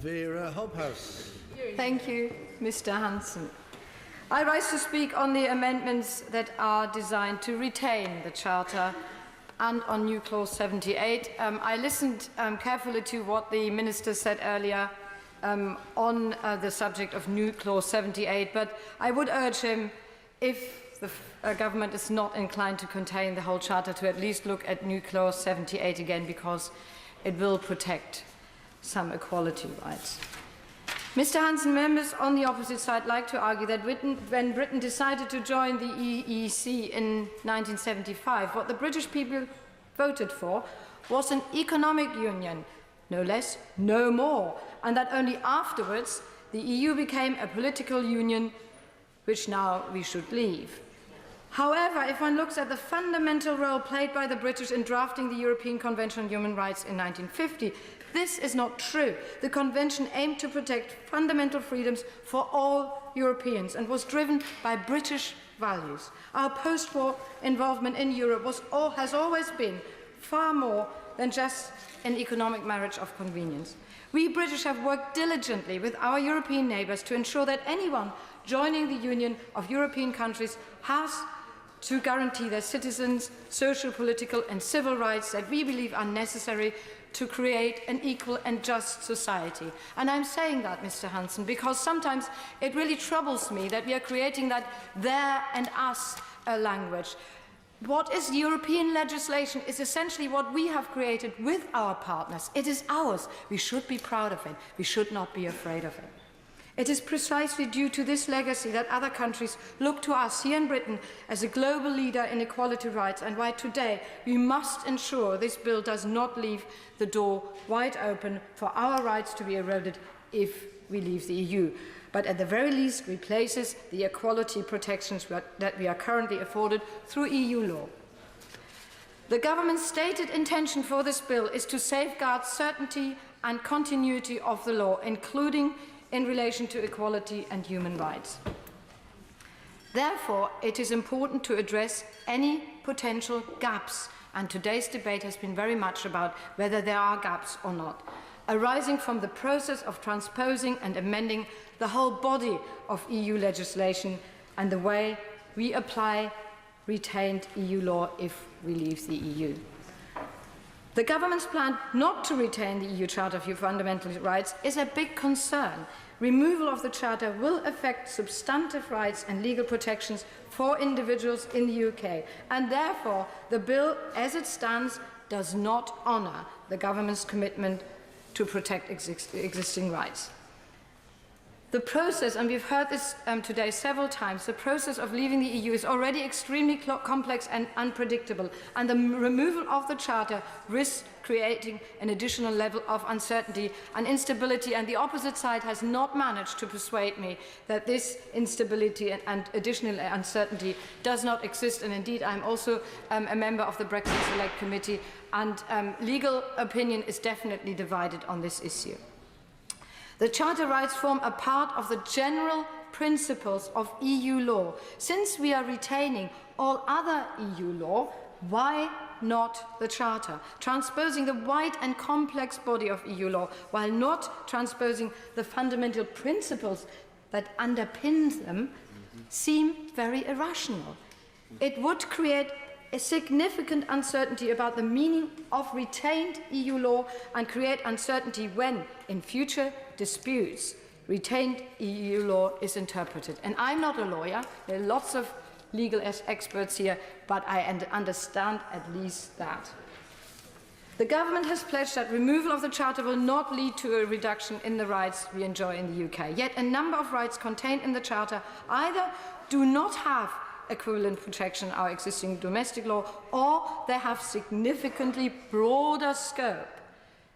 Wera Hobhouse. Thank you, Mr. Hansen. I rise to speak on the amendments that are designed to retain the Charter and on new clause 78. I listened carefully to what the Minister said earlier on the subject of new clause 78, but I would urge him, if the government is not inclined to contain the whole Charter, to at least look at new clause 78 again, because it will protect some equality rights. Mr. Hansen, members on the opposite side like to argue that when Britain decided to join the EEC in 1975, what the British people voted for was an economic union, no less, no more, and that only afterwards the EU became a political union which now we should leave. However, if one looks at the fundamental role played by the British in drafting the European Convention on Human Rights in 1950, this is not true. The Convention aimed to protect fundamental freedoms for all Europeans and was driven by British values. Our post-war involvement in Europe has always been far more than just an economic marriage of convenience. We British have worked diligently with our European neighbours to ensure that anyone joining the Union of European countries has to guarantee their citizens social, political and civil rights that we believe are necessary to create an equal and just society. And I'm saying that, Mr. Hansen, because sometimes it really troubles me that we are creating that there and us language. What is European legislation is essentially what we have created with our partners. It is ours. We should be proud of it. We should not be afraid of it. It is precisely due to this legacy that other countries look to us here in Britain as a global leader in equality rights, and why today we must ensure this bill does not leave the door wide open for our rights to be eroded if we leave the EU, but at the very least replaces the equality protections that we are currently afforded through EU law. The government's stated intention for this bill is to safeguard certainty and continuity of the law, including in relation to equality and human rights. Therefore, it is important to address any potential gaps, and today's debate has been very much about whether there are gaps or not, arising from the process of transposing and amending the whole body of EU legislation and the way we apply retained EU law if we leave the EU. The government's plan not to retain the EU Charter of Fundamental Rights is a big concern. Removal of the Charter will affect substantive rights and legal protections for individuals in the UK, and therefore the bill as it stands does not honour the government's commitment to protect existing rights. The process, and we've heard this today several times, the process of leaving the EU is already extremely complex and unpredictable, and the removal of the Charter risks creating an additional level of uncertainty and instability, and the opposite side has not managed to persuade me that this instability and additional uncertainty does not exist. And indeed, I'm also a member of the Brexit Select Committee, and legal opinion is definitely divided on this issue. The Charter rights form a part of the general principles of EU law. Since we are retaining all other EU law, why not the Charter? Transposing the wide and complex body of EU law while not transposing the fundamental principles that underpin them seem very irrational. It would create a significant uncertainty about the meaning of retained EU law and create uncertainty when, in future disputes, retained EU law is interpreted. And I'm not a lawyer, there are lots of legal experts here, but I understand at least that. The government has pledged that removal of the Charter will not lead to a reduction in the rights we enjoy in the UK. Yet a number of rights contained in the Charter either do not have equivalent protection in our existing domestic law, or they have significantly broader scope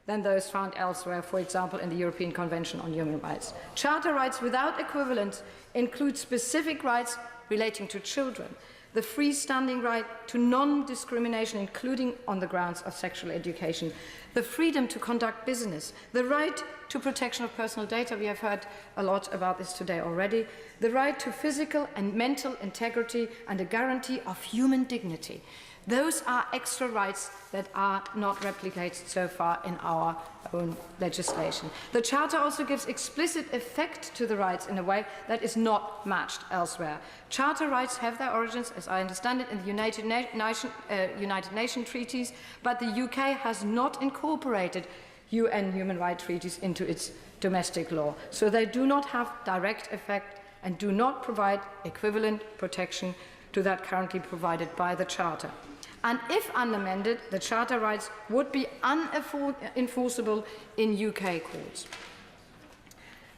than those found elsewhere, for example, in the European Convention on Human Rights. Charter rights without equivalence include specific rights relating to children, the freestanding right to non-discrimination, including on the grounds of sexual education, the freedom to conduct business, the right to protection of personal data, we have heard a lot about this today already, the right to physical and mental integrity and a guarantee of human dignity. Those are extra rights that are not replicated so far in our own legislation. The Charter also gives explicit effect to the rights in a way that is not matched elsewhere. Charter rights have their origins, as I understand it, in the United Nations treaties, but the UK has not incorporated UN human rights treaties into its domestic law. So they do not have direct effect and do not provide equivalent protection to that currently provided by the Charter. And if unamended, the Charter rights would be unenforceable in UK courts.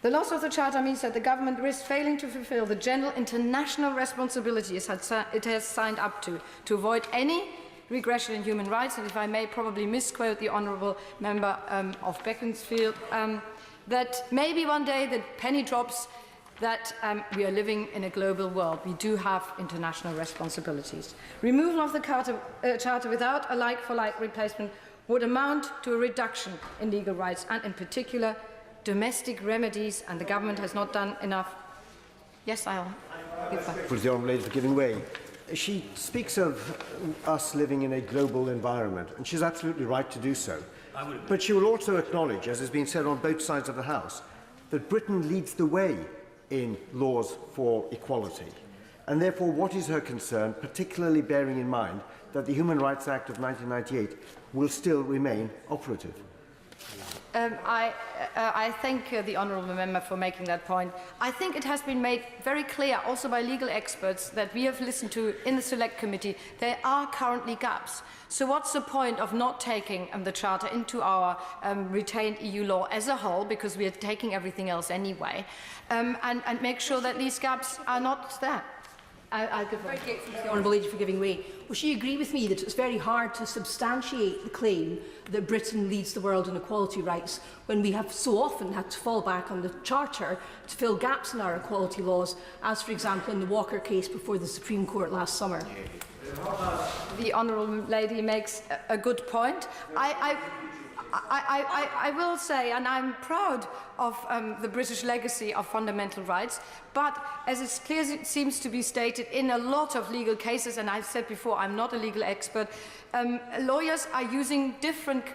The loss of the Charter means that the government risks failing to fulfil the general international responsibilities it has signed up to avoid any regression in human rights, and if I may probably misquote the honourable member of Beaconsfield, that maybe one day the penny drops that we are living in a global world. We do have international responsibilities. Removal of the Charter without a like-for-like replacement would amount to a reduction in legal rights and, in particular, domestic remedies, and the government has not done enough. Yes, I'll give back. For the Honourable Lady for giving way. She speaks of us living in a global environment, and she's absolutely right to do so. But she will also acknowledge, as has been said on both sides of the House, that Britain leads the way in laws for equality. And therefore, what is her concern, particularly bearing in mind that the Human Rights Act of 1998 will still remain operative? I thank the honourable member for making that point. I think it has been made very clear, also by legal experts that we have listened to in the Select Committee, there are currently gaps. So what's the point of not taking the Charter into our retained EU law as a whole, because we are taking everything else anyway, and make sure that these gaps are not there? I'll give very grateful to the Honourable Lady for giving way. Will she agree with me that it's very hard to substantiate the claim that Britain leads the world in equality rights when we have so often had to fall back on the Charter to fill gaps in our equality laws, as for example in the Walker case before the Supreme Court last summer? The honourable lady makes a good point. I will say, and I'm proud of the British legacy of fundamental rights, but as it clearly seems to be stated in a lot of legal cases, and I've said before, I'm not a legal expert, lawyers are using different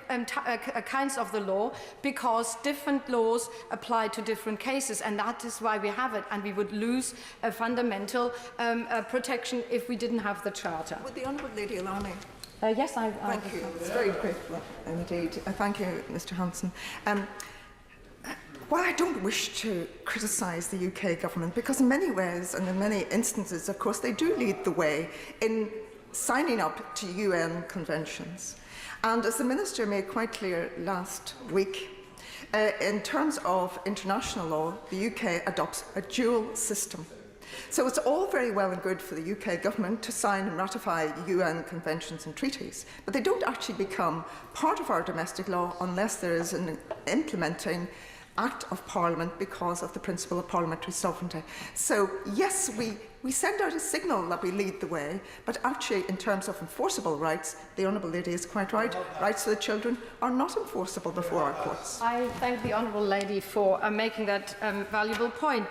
kinds of the law because different laws apply to different cases, and that is why we have it, and we would lose a fundamental protection if we didn't have the Charter. Would the honourable lady allow me? Yes, thank you. It's very grateful indeed. Thank you, Mr. Hanson. While I don't wish to criticise the UK government, because in many ways and in many instances, of course, they do lead the way in signing up to UN conventions. And as the Minister made quite clear last week, in terms of international law, the UK adopts a dual system. So it's all very well and good for the UK government to sign and ratify UN conventions and treaties, but they don't actually become part of our domestic law unless there is an implementing Act of Parliament because of the principle of parliamentary sovereignty. So yes, we send out a signal that we lead the way, but actually in terms of enforceable rights, the Honourable Lady is quite right. Rights of the children are not enforceable before our courts. I thank the Honourable Lady for making that valuable point.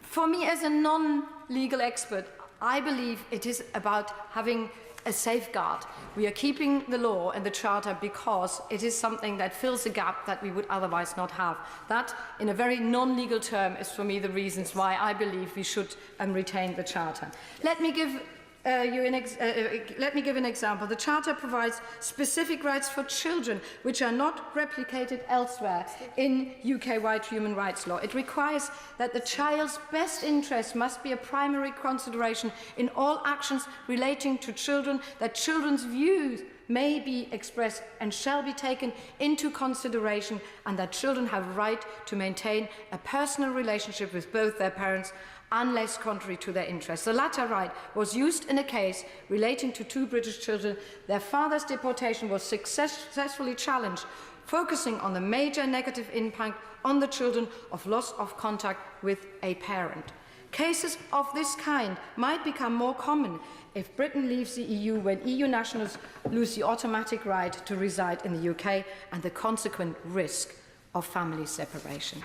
For me, as a non-legal expert, I believe it is about having a safeguard. We are keeping the law and the Charter because it is something that fills a gap that we would otherwise not have. That, in a very non-legal term, is for me the reasons why I believe we should retain the Charter. Let me give an example. The Charter provides specific rights for children which are not replicated elsewhere in UK-wide human rights law. It requires that the child's best interest must be a primary consideration in all actions relating to children, that children's views may be expressed and shall be taken into consideration, and that children have a right to maintain a personal relationship with both their parents unless contrary to their interests. The latter right was used in a case relating to two British children. Their father's deportation was successfully challenged, focusing on the major negative impact on the children of loss of contact with a parent. Cases of this kind might become more common if Britain leaves the EU, when EU nationals lose the automatic right to reside in the UK and the consequent risk of family separation.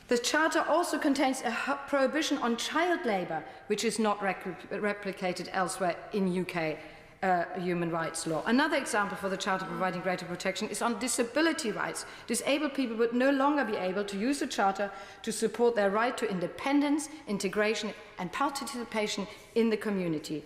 The Charter also contains a prohibition on child labour, which is not replicated elsewhere in UK human rights law. Another example for the Charter providing greater protection is on disability rights. Disabled people would no longer be able to use the Charter to support their right to independence, integration and participation in the community.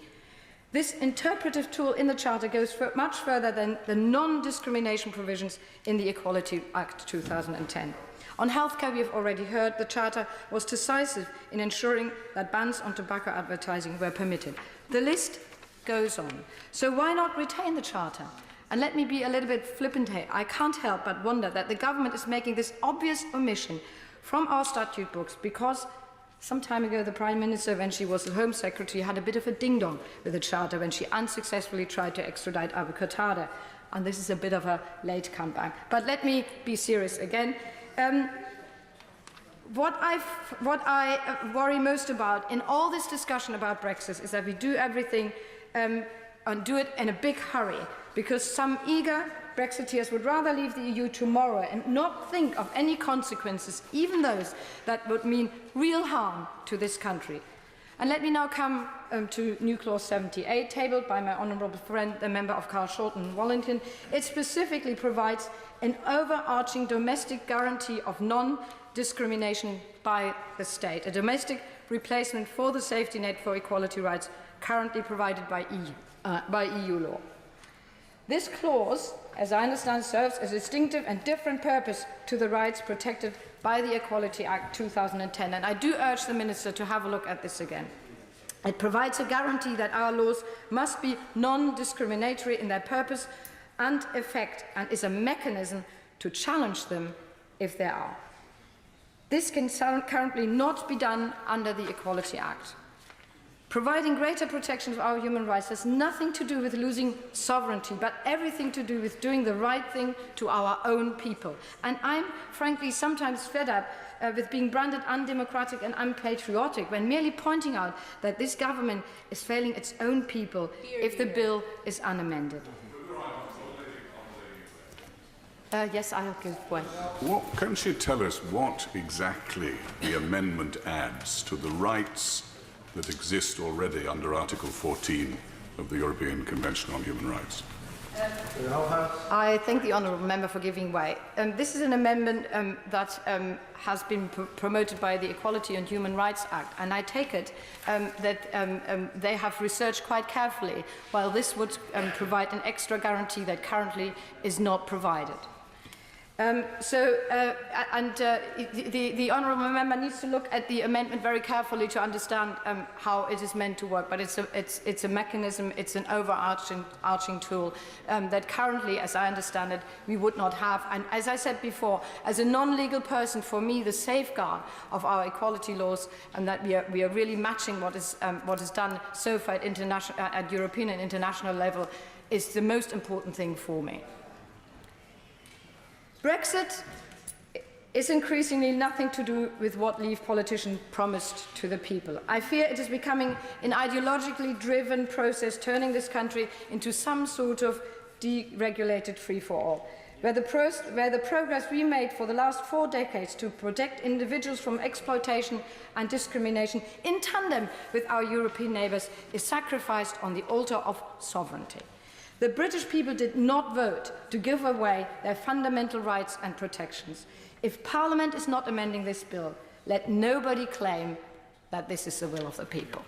This interpretive tool in the Charter goes much further than the non-discrimination provisions in the Equality Act 2010. On healthcare, we have already heard the Charter was decisive in ensuring that bans on tobacco advertising were permitted. The list goes on. So why not retain the Charter? And let me be a little bit flippant here. I can't help but wonder that the government is making this obvious omission from our statute books because some time ago the Prime Minister, when she was the Home Secretary, had a bit of a ding-dong with the Charter when she unsuccessfully tried to extradite Abu Qatada. And this is a bit of a late comeback. But let me be serious again. What I worry most about in all this discussion about Brexit is that we do everything and do it in a big hurry, because some eager Brexiteers would rather leave the EU tomorrow and not think of any consequences, even those that would mean real harm to this country. And let me now come to New Clause 78, tabled by my honourable friend, the member of Carl Shorten Wallington. It specifically provides an overarching domestic guarantee of non-discrimination by the state, a domestic replacement for the safety net for equality rights currently provided by EU law. This clause, as I understand, serves a distinctive and different purpose to the rights protected by the Equality Act 2010, and I do urge the Minister to have a look at this again. It provides a guarantee that our laws must be non-discriminatory in their purpose and effect, and is a mechanism to challenge them if there are. This can currently not be done under the Equality Act. Providing greater protection of our human rights has nothing to do with losing sovereignty, but everything to do with doing the right thing to our own people. And I'm frankly sometimes fed up with being branded undemocratic and unpatriotic when merely pointing out that this government is failing its own people if the bill is unamended. Yes, I'll give way. Can't you tell us what exactly the amendment adds to the rights that exist already under Article 14 of the European Convention on Human Rights? I thank the honourable member for giving way. This is an amendment that has been promoted by the Equality and Human Rights Act, and I take it that they have researched quite carefully, while this would provide an extra guarantee that currently is not provided. The honourable member needs to look at the amendment very carefully to understand how it is meant to work. But it's a mechanism, it's an overarching tool that currently, as I understand it, we would not have. And as I said before, as a non-legal person, for me, the safeguard of our equality laws and that we are really matching what is done so far at European and international level is the most important thing for me. Brexit is increasingly nothing to do with what Leave politicians promised to the people. I fear it is becoming an ideologically driven process, turning this country into some sort of deregulated free-for-all, where the progress we made for the last 4 decades to protect individuals from exploitation and discrimination in tandem with our European neighbours is sacrificed on the altar of sovereignty. The British people did not vote to give away their fundamental rights and protections. If Parliament is not amending this bill, let nobody claim that this is the will of the people.